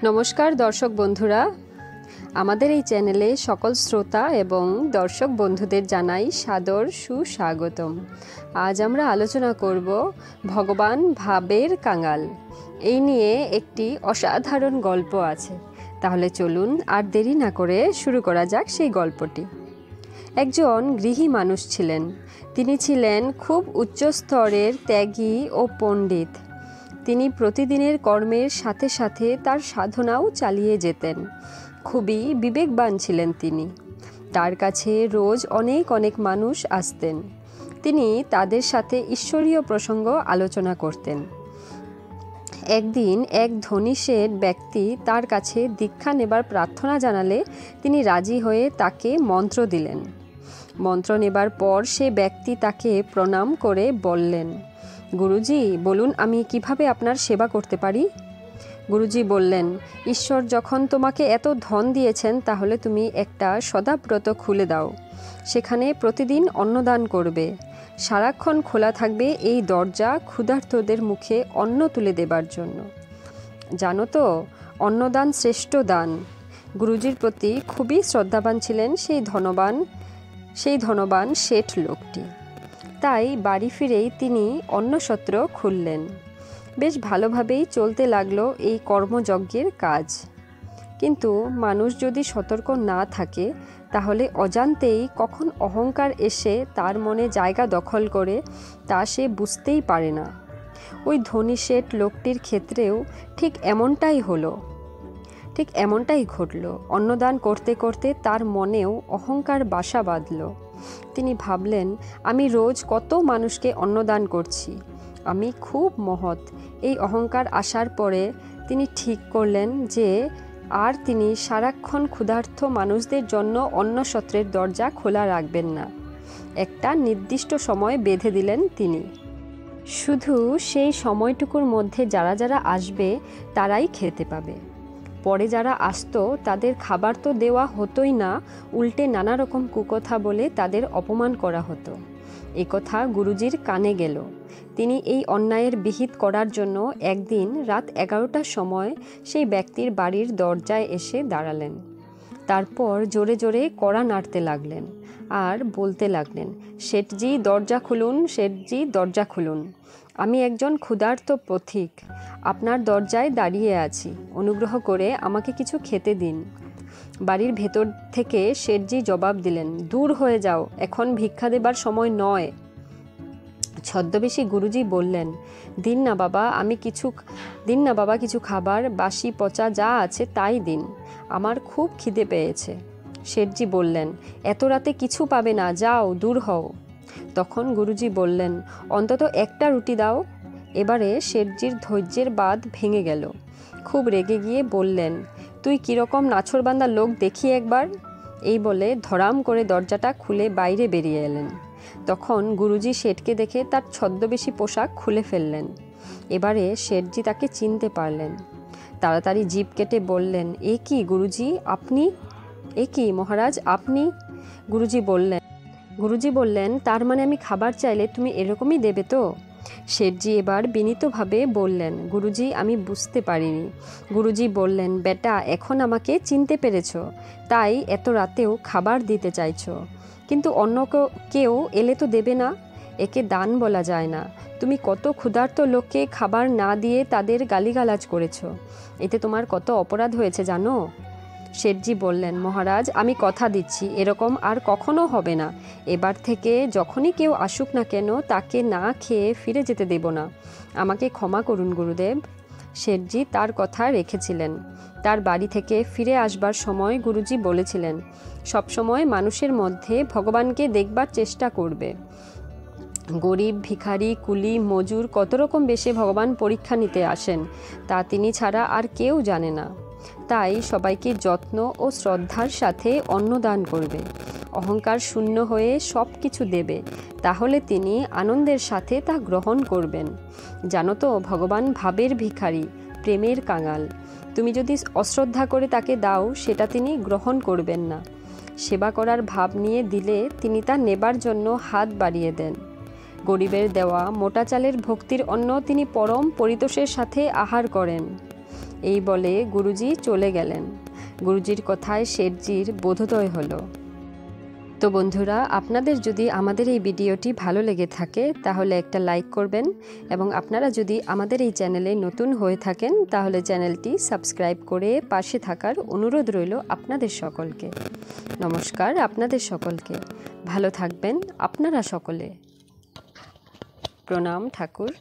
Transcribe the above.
নমস্কার দর্শক বন্ধুরা, আমাদের এই চ্যানেলে সকল শ্রোতা এবং দর্শক বন্ধুদের জানাই সাদর সুস্বাগতম। আজ আমরা আলোচনা করব ভগবান ভাবের কাঙাল। এই নিয়ে একটি অসাধারণ গল্প আছে। তাহলে চলুন আর দেরি না করে শুরু করা যাক সেই গল্পটি। একজন গৃহী মানুষ ছিলেন। তিনি ছিলেন খুব উচ্চ স্তরের ত্যাগী ও পণ্ডিত। তিনি প্রতিদিনের কর্মের সাথে সাথে তার সাধনাও চালিয়ে যেতেন। খুবই বিবেকবান ছিলেন তিনি। তার কাছে রোজ অনেক অনেক মানুষ আসতেন। তিনি তাদের সাথে ঈশ্বরীয় প্রসঙ্গ আলোচনা করতেন। একদিন এক ধনী শেঠ ব্যক্তি তার কাছে দীক্ষা নেবার প্রার্থনা জানালে তিনি রাজি হয়ে তাকে মন্ত্র দিলেন। মন্ত্র নেবার পর সে ব্যক্তি তাকে প্রণাম করে বললেন, গুরুজি, বলুন আমি কিভাবে আপনার সেবা করতে পারি? গুরুজি বললেন, ঈশ্বর যখন তোমাকে এত ধন দিয়েছেন তাহলে তুমি একটা সদাব্রত খুলে দাও। সেখানে প্রতিদিন অন্নদান করবে। সারাক্ষণ খোলা থাকবে এই দরজা ক্ষুধার্তদের মুখে অন্ন তুলে দেবার জন্য। জানো তো, অন্নদান শ্রেষ্ঠ দান। গুরুজির প্রতি খুবই শ্রদ্ধাবান ছিলেন সেই ধনবান শেঠ লোকটি। তাই বাড়ি ফিরেই তিনি অন্নসত্র খুললেন। বেশ ভালোভাবেই চলতে লাগলো এই কর্মযজ্ঞের কাজ। কিন্তু মানুষ যদি সতর্ক না থাকে তাহলে অজান্তেই কখন অহংকার এসে তার মনে জায়গা দখল করে তা সে বুঝতেই পারে না। ওই ধনী শেঠ লোকটির ক্ষেত্রেও ঠিক এমনটাই ঘটল। অন্নদান করতে করতে তার মনেও অহংকার বাসা বাঁধল। তিনি ভাবলেন, আমি রোজ কত মানুষকে অন্নদান করছি, আমি খুব মহৎ। এই অহংকার আসার পরে তিনি ঠিক করলেন যে আর তিনি সারাক্ষণ ক্ষুধার্ত মানুষদের জন্য অন্নসত্রের দরজা খোলা রাখবেন না। একটা নির্দিষ্ট সময় বেঁধে দিলেন তিনি। শুধু সেই সময়টুকুর মধ্যে যারা যারা আসবে তারাই খেতে পাবে। পরে যারা আসতো তাদের খাবার তো দেওয়া হতোই না, উল্টে নানা রকম কুকথা বলে তাদের অপমান করা হতো। একথা গুরুজির কানে গেল। তিনি এই অন্যায়ের বিহিত করার জন্য একদিন রাত 11টার সময় সেই ব্যক্তির বাড়ির দরজায় এসে দাঁড়ালেন। তারপর জোরে জোরে কড়া নাড়তে লাগলেন আর বলতে লাগলেন, শেঠজি দরজা খুলুন, শেঠজি দরজা খুলুন। আমি একজন ক্ষুধার্ত পথিক, আপনার দরজায় দাঁড়িয়ে আছি। অনুগ্রহ করে আমাকে কিছু খেতে দিন। বাড়ির ভেতর থেকে শেঠজি জবাব দিলেন, দূর হয়ে যাও, এখন ভিক্ষা দেবার সময় নয়। ছদ্মবেশী গুরুজি বললেন, দিন না বাবা কিছু খাবার, বাসি পচা যা আছে তাই দিন, আমার খুব খিদে পেয়েছে। শেঠজি বললেন, এত রাতে কিছু পাবে না, যাও, দূর হও। তখন গুরুজি বললেন, অন্তত একটা রুটি দাও। এবারে শেঠজির ধৈর্যের বাঁধ ভেঙে গেল। খুব রেগে গিয়ে বললেন, তুই কীরকম নাছোড়বান্দা লোক দেখি একবার। এই বলে ধরাম করে দরজাটা খুলে বাইরে বেরিয়ে এলেন। তখন গুরুজি শেঠকে দেখে তার ছদ্মবেশী পোশাক খুলে ফেললেন। এবারে শেঠজি তাকে চিনতে পারলেন। তাড়াতাড়ি জিভ কেটে বললেন, এ কি গুরুজি আপনি? এ কি মহারাজ আপনি? গুরুজি বললেন, তার মানে আমি খাবার চাইলে তুমি এরকমই দেবে তো? শেঠজি এবার বিনীতভাবে বললেন, গুরুজি আমি বুঝতে পারিনি। গুরুজি বললেন, বেটা এখন আমাকে চিনতে পেরেছ, তাই এত রাতেও খাবার দিতে চাইছ, কিন্তু অন্য কেউ এলে তো দেবে না। একে দান বলা যায় না। তুমি কত ক্ষুধার্ত লোককে খাবার না দিয়ে তাদের গালিগালাজ করেছ, এতে তোমার কত অপরাধ হয়েছে জানো? শেঠজি বললেন, মহারাজ আমি কথা দিচ্ছি এরকম আর কখনো হবে না। এবার থেকে যখনই কেউ আসুক না কেন তাকে না খেয়ে ফিরে যেতে দেব না। আমাকে ক্ষমা করুন গুরুদেব। শেঠজি তার কথা রেখেছিলেন। তার বাড়ি থেকে ফিরে আসবার সময় গুরুজি বলেছিলেন, সবসময় মানুষের মধ্যে ভগবানকে দেখবার চেষ্টা করবে। গরিব, ভিখারি, কুলি, মজুর কত রকম বেশে ভগবান পরীক্ষা নিতে আসেন তা তিনি ছাড়া আর কেউ জানে না। তাই সবাইকে যত্ন ও শ্রদ্ধার সাথে অন্নদান করবে। অহংকার শূন্য হয়ে সব কিছু দেবে, তাহলে তিনি আনন্দের সাথে তা গ্রহণ করবেন। জানো তো, ভগবান ভাবের ভিখারি, প্রেমের কাঙাল। তুমি যদি অশ্রদ্ধা করে তাকে দাও সেটা তিনি গ্রহণ করবেন না। সেবা করার ভাব নিয়ে দিলে তিনি তা নেবার জন্য হাত বাড়িয়ে দেন। গরিবের দেওয়া মোটা চালের ভক্তির অন্ন তিনি পরম পরিতোষের সাথে আহার করেন। এই বলে গুরুজি চলে গেলেন। গুরুজির কথায় শেঠজির বোধোদয় হলো। তো বন্ধুরা, আপনাদের যদি আমাদের এই ভিডিওটি ভালো লেগে থাকে তাহলে একটা লাইক করবেন, এবং আপনারা যদি আমাদের এই চ্যানেলে নতুন হয়ে থাকেন তাহলে চ্যানেলটি সাবস্ক্রাইব করে পাশে থাকার অনুরোধ রইল আপনাদের সকলকে। নমস্কার আপনাদের সকলকে, ভালো থাকবেন আপনারা সকলে। প্রণাম ঠাকুর।